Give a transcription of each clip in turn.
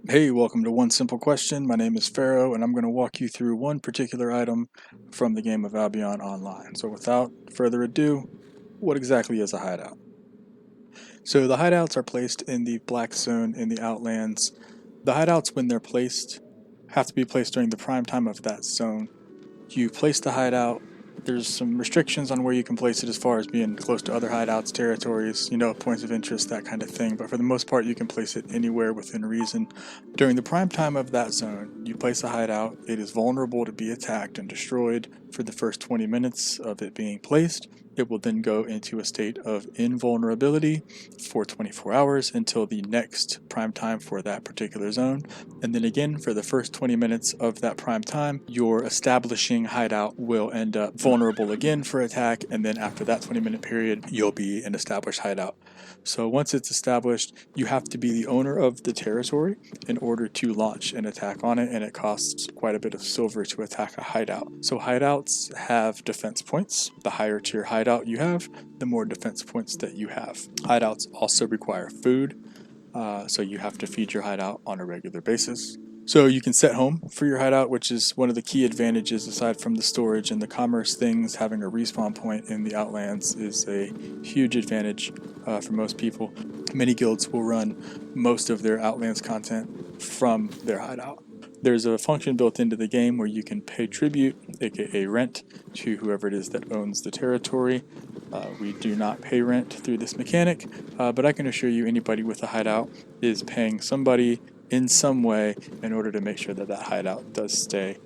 Hey, welcome to One Simple Question. My name is Pharaoh, and I'm going to walk you through one particular item from the game of Albion Online. So without further ado, what exactly is a hideout? So the hideouts are placed in the black zone in the Outlands. The hideouts, when they're placed, have to be placed during the prime time of that zone. You place the hideout. There's some restrictions on where you can place it as far as being close to other hideouts, territories, points of interest, that kind of thing. But for the most part, you can place it anywhere within reason. During the prime time of that zone, you place a hideout. It is vulnerable to be attacked and destroyed for the first 20 minutes of it being placed. It will then go into a state of invulnerability for 24 hours until the next prime time for that particular zone. And then again, for the first 20 minutes of that prime time, your establishing hideout will end up vulnerable again for attack. And then after that 20-minute period, you'll be an established hideout. So once it's established, you have to be the owner of the territory in order to launch an attack on it, and it costs quite a bit of silver to attack a hideout. So hideouts have defense points. The higher tier hideout you have, the more defense points that you have. Hideouts also require food, so you have to feed your hideout on a regular basis. So you can set home for your hideout, which is one of the key advantages aside from the storage and the commerce things. Having a respawn point in the Outlands is a huge advantage for most people. Many guilds will run most of their Outlands content from their hideout. There's a function built into the game where you can pay tribute, aka rent, to whoever it is that owns the territory. We do not pay rent through this mechanic, but I can assure you anybody with a hideout is paying somebody in some way in order to make sure that that hideout does stay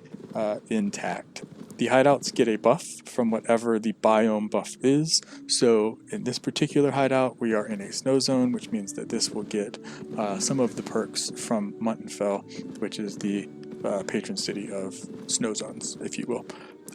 intact. The hideouts get a buff from whatever the biome buff is. So in this particular hideout, we are in a snow zone, which means that this will get some of the perks from Muntenfell, which is the patron city of snow zones, if you will.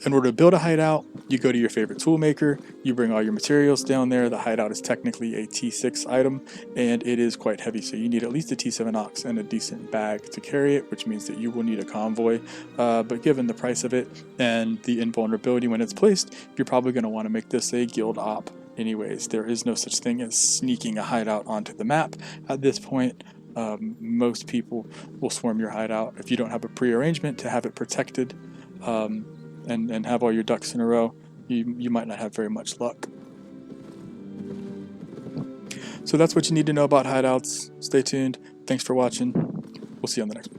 In order to build a hideout, you go to your favorite toolmaker, you bring all your materials down there. The hideout is technically a T6 item, and it is quite heavy, so you need at least a T7 ox and a decent bag to carry it, which means that you will need a convoy. But given the price of it and the invulnerability when it's placed, you're probably going to want to make this a guild op anyways. There is no such thing as sneaking a hideout onto the map at this point. Most people will swarm your hideout if you don't have a pre-arrangement to have it protected. And have all your ducks in a row, you might not have very much luck. So that's what you need to know about hideouts. Stay tuned. Thanks for watching. We'll see you on the next one.